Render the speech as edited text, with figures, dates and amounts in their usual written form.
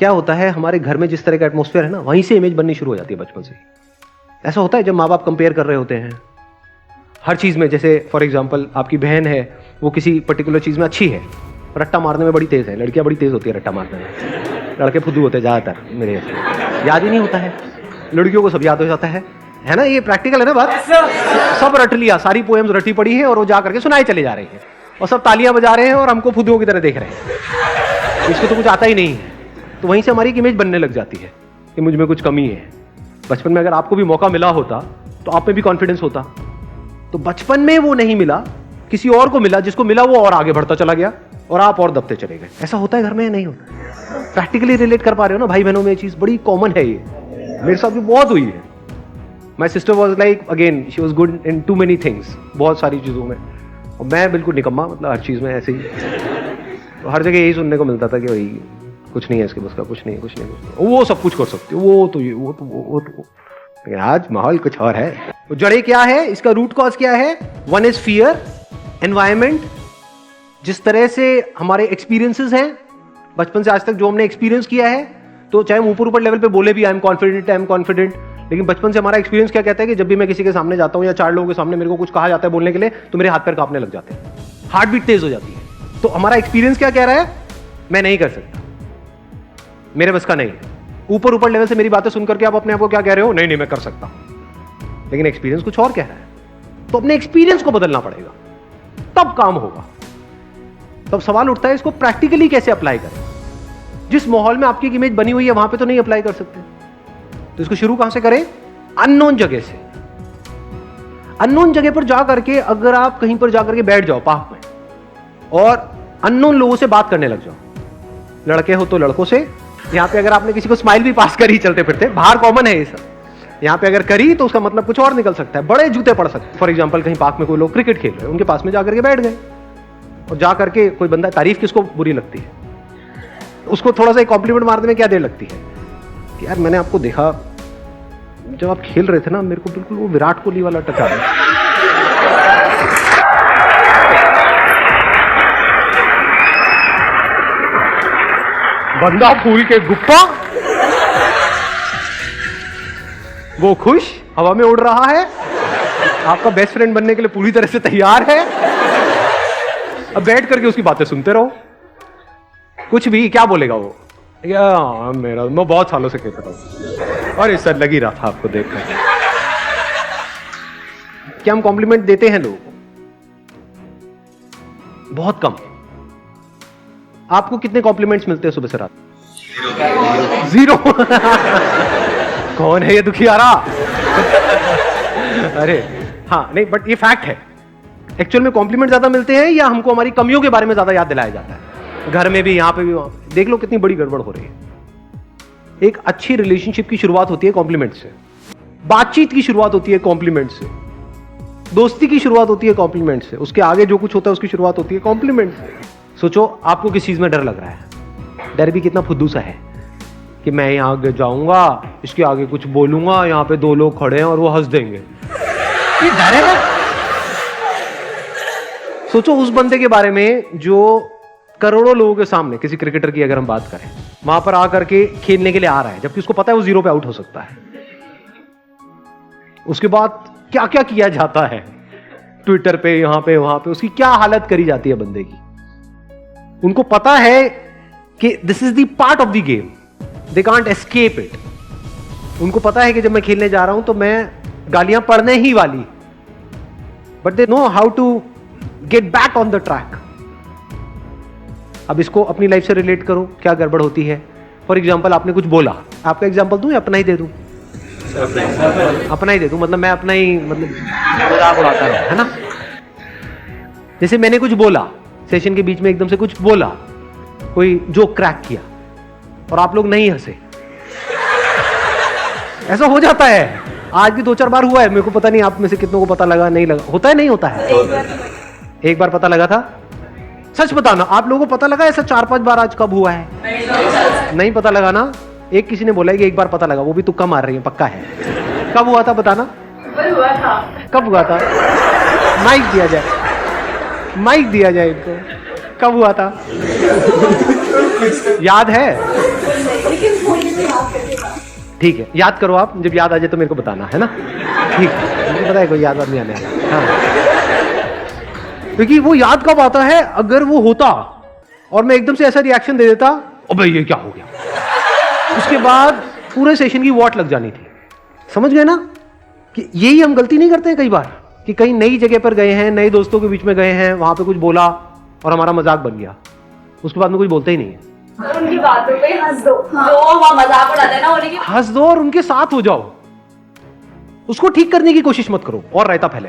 क्या होता है, हमारे घर में जिस तरह का एटमॉस्फेयर है ना, वहीं से इमेज बननी शुरू हो जाती है बचपन से। ऐसा होता है जब माँ बाप कंपेयर कर रहे होते हैं हर चीज़ में। जैसे फॉर एग्जांपल आपकी बहन है, वो किसी पर्टिकुलर चीज़ में अच्छी है, रट्टा मारने में बड़ी तेज़ है। लड़कियाँ बड़ी तेज़ होती है रट्टा मारने में, लड़के फुद्दू होते हैं ज़्यादातर। मेरे याद ही नहीं होता है, लड़कियों को सब याद हो जाता है ना। ये प्रैक्टिकल है ना बात। सब रट लिया, सारी पोएम्स रटी पड़ी है और वो जा करके सुनाए चले जा रहे हैं और सब तालियां बजा रहे हैं और हमको फुद्दुओं की तरह देख रहे हैं। इसको तो कुछ आता ही नहीं है। तो वहीं से हमारी एक इमेज बनने लग जाती है कि मुझ में कुछ कमी है। बचपन में अगर आपको भी मौका मिला होता तो आप में भी कॉन्फिडेंस होता। तो बचपन में वो नहीं मिला, किसी और को मिला, जिसको मिला वो और आगे बढ़ता चला गया और आप और दबते चले गए। ऐसा होता है घर में, नहीं होता? प्रैक्टिकली रिलेट कर पा रहे हो ना भाई बहनों में? ये चीज बड़ी कॉमन है, ये मेरे साथ भी बहुत हुई है। My sister was like, again she was good in too many things, बहुत सारी चीज़ों में, और मैं बिल्कुल निकम्मा, मतलब हर चीज़ में ऐसे ही। तो हर जगह यही सुनने को मिलता था कि भाई कुछ नहीं है इसके बस का, कुछ नहीं है, कुछ नहीं, वो सब कुछ कर सकती है, वो तो ये, वो तो वो तो। आज माहौल कुछ और है। तो जड़ें क्या है, इसका रूट कॉज क्या है? वन इज फियर, एनवायरमेंट, जिस तरह से हमारे एक्सपीरियंसेस हैं बचपन से आज तक जो हमने एक्सपीरियंस किया है। तो चाहे हम ऊपर ऊपर लेवल पे बोले भी आई एम कॉन्फिडेंट, लेकिन बचपन से हमारा एक्सपीरियंस क्या कहता है कि जब भी मैं किसी के सामने जाता हूं या 4 लोगों के सामने मेरे को कुछ कहा जाता है बोलने के लिए, तो मेरे हाथ पैर कांपने लग जाते हैं, हार्ट बीट तेज हो जाती है। तो हमारा एक्सपीरियंस क्या कह रहा है? मैं नहीं कर सकता, मेरे बस का नहीं है। ऊपर ऊपर लेवल से मेरी बातें सुनकर के आप अपने आप को क्या कह रहे हो? नहीं मैं कर सकता, लेकिन एक्सपीरियंस कुछ और कह रहा है। तो अपने एक्सपीरियंस को बदलना पड़ेगा, तब काम होगा। तब सवाल उठता है इसको प्रैक्टिकली कैसे अप्लाई करें। जिस माहौल में आपकी एक इमेज बनी हुई है वहां पे तो नहीं अप्लाई कर सकते, तो इसको शुरू कहां से करें? अननोन जगह से। अननोन जगह पर जा करके अगर आप कहीं पर जाकर के बैठ जाओ पार्क में और अननोन लोगों से बात करने लग जाओ, लड़के हो तो लड़कों से। यहां पे अगर आपने किसी को स्माइल भी पास करी चलते फिरते, बाहर कॉमन है ये सब, यहां पे अगर करी तो उसका मतलब कुछ और निकल सकता है, बड़े जूते पड़ सकते हैं। फॉर एग्जांपल कहीं पार्क में कोई लोग क्रिकेट खेल रहे हैं, उनके पास में जाकर के बैठ गए और जाकर के कोई बंदा, तारीफ किसको बुरी लगती है? उसको थोड़ा सा एक कॉम्प्लीमेंट मारने में क्या देर लगती है कि यार मैंने आपको देखा जब आप खेल रहे थे ना, मेरे को बिल्कुल वो विराट कोहली वाला टच आ रहा। बंदा फूल के गुप्पा, वो खुश हवा में उड़ रहा है, आपका बेस्ट फ्रेंड बनने के लिए पूरी तरह से तैयार है। अब बैठ करके उसकी बातें सुनते रहो, कुछ भी क्या बोलेगा वो? या मेरा, मैं बहुत सालों से खेलता हूं और इस सर लगी रहा था आपको देख कर। क्या हम कॉम्प्लीमेंट देते हैं लोगों को? बहुत कम। आपको कितने कॉम्प्लीमेंट्स मिलते हैं सुबह से रात? 0। कौन है ये दुखियारा? अरे हाँ, नहीं बट ये फैक्ट है। एक्चुअल में कॉम्प्लीमेंट ज्यादा मिलते हैं या हमको हमारी कमियों के बारे में ज्यादा याद दिलाया जाता है? घर में भी, यहां पे भी, वहां पे। देख लो कितनी बड़ी गड़बड़ हो रही है। एक अच्छी रिलेशनशिप की शुरुआत होती है कॉम्प्लीमेंट से, बातचीत की शुरुआत होती है कॉम्प्लीमेंट से, दोस्ती की शुरुआत होती है कॉम्प्लीमेंट से, उसके आगे जो कुछ होता है उसकी शुरुआत होती है कॉम्प्लीमेंट से। सोचो आपको किस चीज में डर लग रहा है? डर भी कितना फुद्दू सा है कि मैं यहां आगे जाऊंगा, इसके आगे कुछ बोलूंगा, यहां पे 2 लोग खड़े हैं और वो हंस देंगे, ये डर है। सोचो उस बंदे के बारे में जो करोड़ों लोगों के सामने, किसी क्रिकेटर की अगर हम बात करें, वहां पर आकर के खेलने के लिए आ रहा है, जबकि उसको पता है वो 0 पे आउट हो सकता है। उसके बाद क्या क्या किया जाता है ट्विटर पे, यहां पे, वहां पे, उसकी क्या हालत करी जाती है बंदे की। उनको पता है कि this is the part of the game, they can't escape it. उनको पता है कि जब मैं खेलने जा रहा हूं तो मैं गालियां पड़ने ही वाली, but they know how to get back on the track. अब इसको अपनी लाइफ से रिलेट करो, क्या गड़बड़ होती है। फॉर एग्जाम्पल आपने कुछ बोला, आपका एग्जाम्पल दूं या अपना ही दे दूं? अपना ही दे दूं, मतलब मैं अपना ही, मतलब मजाक उड़ाता है ना। जैसे मैंने कुछ बोला सेशन के बीच में, एकदम से कुछ बोला, कोई जोक क्रैक किया और आप लोग नहीं हंसे, ऐसा हो जाता है। आज भी 2-4 बार हुआ है, मेरे को पता नहीं आप में से कितनों को पता लगा नहीं लगा। होता है नहीं होता है? एक बार पता लगा था? सच बताना, आप लोगों को पता लगा ऐसा 4-5 बार आज कब हुआ है? नहीं पता लगा ना। एक किसी ने बोला कि एक बार पता लगा, वो भी तुक्का मार रही है, पक्का है। कब हुआ था बताना? हुआ था। कब हुआ था? माइक दिया जाए, माइक दिया जाए इनको। कब हुआ था? याद है? ठीक है, याद करो आप, जब याद आ जाए तो मेरे को बताना, है ना? ठीक है, मुझे पता है कोई याद नहीं आने वाला। हाँ, क्योंकि वो याद कब आता है, अगर वो होता और मैं एकदम से ऐसा रिएक्शन दे देता, अबे ये क्या हो गया, उसके बाद पूरे सेशन की वॉट लग जानी थी। समझ गए ना कि यही हम गलती नहीं करते हैं कई बार, कि कहीं नई जगह पर गए हैं, नए दोस्तों के बीच में गए हैं, वहां पे कुछ बोला और हमारा मजाक बन गया, उसके बाद में कुछ बोलते ही नहीं है। उनकी बातों पे हंस दो, जो वहाँ मजाक उड़ाते हैं ना, उन्हीं की हंस दो और उनके साथ हो जाओ, उसको ठीक करने की कोशिश मत करो और रायता फैले।